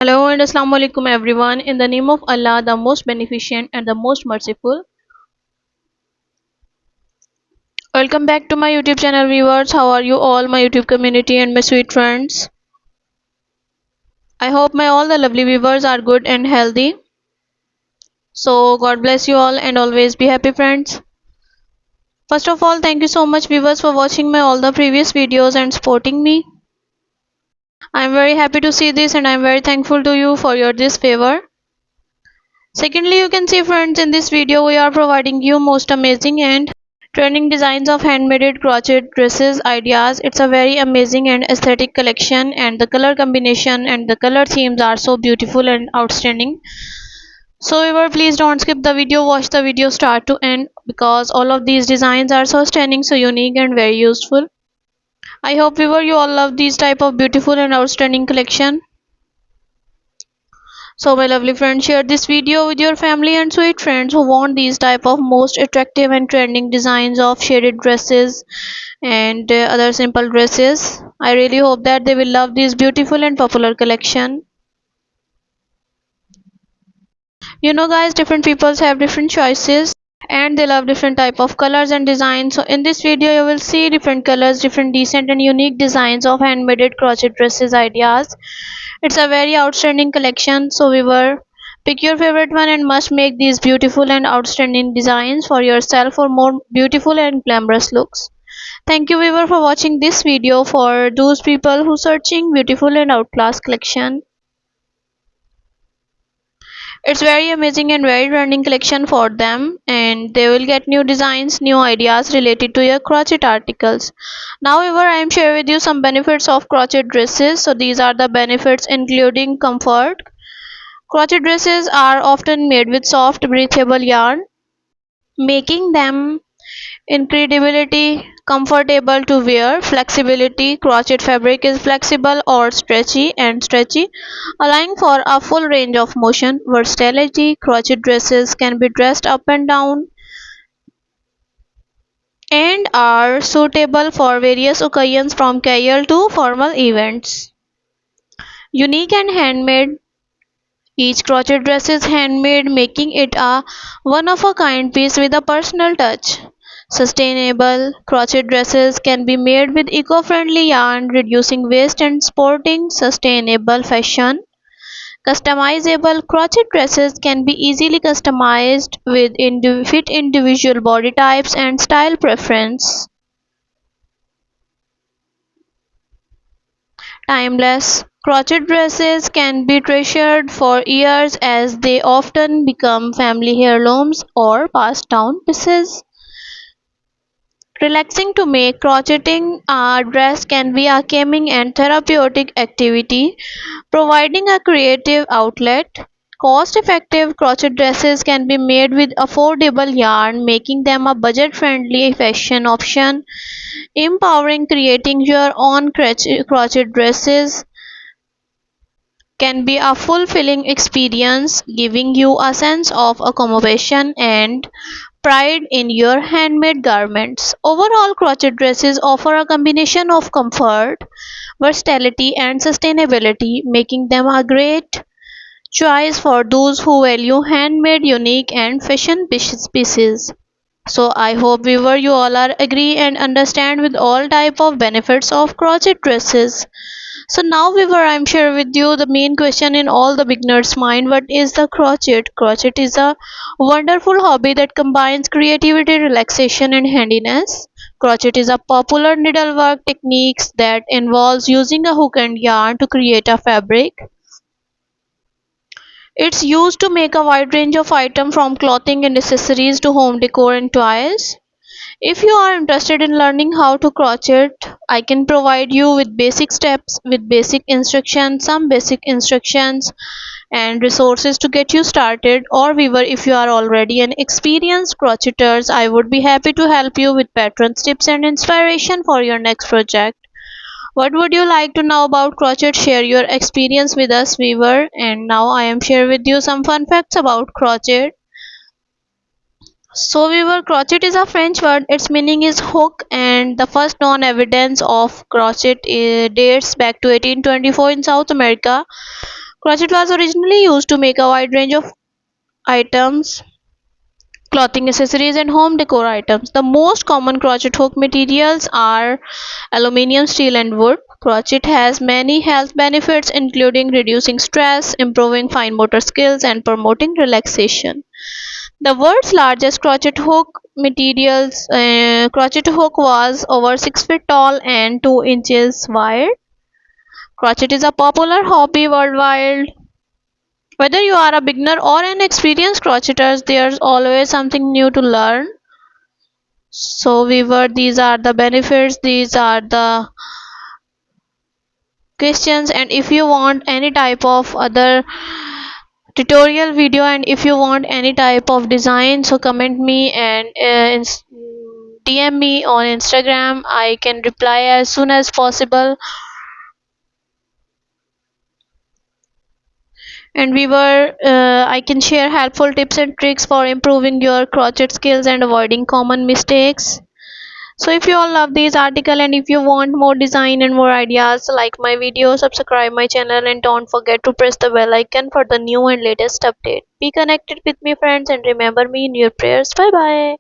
Hello and Assalamu alaikum everyone. In the name of Allah, the most beneficent and the most merciful. Welcome back to my YouTube channel viewers. How are you all, my YouTube community and my sweet friends? I hope my all the lovely viewers are good and healthy. So God bless you all and always be happy friends. First of all, thank you so much viewers for watching my all the previous videos and supporting me. I am very happy to see this and I am very thankful to you for your this favor. Secondly, you can see friends, in this video we are providing you most amazing and trending designs of handmade crochet dresses ideas. It's a very amazing and aesthetic collection, and the color combination and the color themes are so beautiful and outstanding. So viewer, please don't skip the video, watch the video start to end because all of these designs are so stunning, so unique and very useful. I hope viewer you all love these type of beautiful and outstanding collection. So my lovely friends, share this video with your family and sweet friends who want these type of most attractive and trending designs of shaded dresses and other simple dresses. I really hope that they will love this beautiful and popular collection. You know guys, different peoples have different choices and they love different type of colors and designs. So in this video you will see different colors, different decent and unique designs of handmade crochet dresses ideas. It's a very outstanding collection, so viewer, pick your favorite one and must make these beautiful and outstanding designs for yourself for more beautiful and glamorous looks. Thank you viewer for watching this video. For those people who searching beautiful and outclass collection, it's very amazing and very trending collection for them, and they will get new designs, new ideas related to your crochet articles. Now viewer, I am share with you some benefits of crochet dresses. So these are the benefits including comfort. Crochet dresses are often made with soft, breathable yarn, making them incredibly comfortable to wear. Flexibility. Crochet fabric is flexible or stretchy, allowing for a full range of motion. Versatility. Crochet dresses can be dressed up and down and are suitable for various occasions from casual to formal events. Unique and handmade. Each crochet dress is handmade, making it a one-of-a-kind piece with a personal touch. Sustainable. Crochet dresses can be made with eco-friendly yarn, reducing waste and supporting sustainable fashion. Customizable. Crochet dresses can be easily customized with fit individual body types and style preference. Timeless. Crochet dresses can be treasured for years as they often become family heirlooms or passed down pieces. Relaxing. To make crocheting a dress can be a calming and therapeutic activity, providing a creative outlet. Cost effective. Crochet dresses can be made with affordable yarn, making them a budget friendly fashion option. Empowering. Creating your own crochet dresses can be a fulfilling experience, giving you a sense of accomplishment and pride in your handmade garments. Overall, crochet dresses offer a combination of comfort, versatility, and sustainability, making them a great choice for those who value handmade, unique, and fashion pieces. So I hope viewer you all are agree and understand with all type of benefits of crochet dresses. So now viewer, I'm share with you the main question in all the beginners mind. What is the crochet? Crochet is a wonderful hobby that combines creativity, relaxation and handiness. Crochet is a popular needlework techniques that involves using a hook and yarn to create a fabric. It's used to make a wide range of items from clothing and accessories to home decor and toys. If you are interested in learning how to crochet, I can provide you with basic steps, with basic instructions, some basic instructions and resources to get you started. Or viewer, if you are already an experienced crocheter, I would be happy to help you with patterns, tips and inspiration for your next project. What would you like to know about crochet? Share your experience with us viewer. And now I am share with you some fun facts about crochet. So viewer, crochet is a French word. Its meaning is hook, and the first known evidence of crochet dates back to 1824 in South America. Crochet was originally used to make a wide range of items, clothing, accessories, and home decor items. The most common crochet hook materials are aluminium, steel, and wood. Crochet has many health benefits, including reducing stress, improving fine motor skills, and promoting relaxation. The world's largest crochet hook was over 6 feet tall and 2 inches wide. Crochet is a popular hobby worldwide. Whether you are a beginner or an experienced crocheter, there's always something new to learn. So, weaver, these are the benefits, these are the questions, and if you want any type of other tutorial video and if you want any type of design, so comment me and DM me on Instagram. I can reply as soon as possible. And I can share helpful tips and tricks for improving your crochet skills and avoiding common mistakes. So if you all love this article and if you want more design and more ideas, like my video, subscribe my channel, and don't forget to press the bell icon for the new and latest update. Be connected with me, friends, and remember me in your prayers. Bye bye.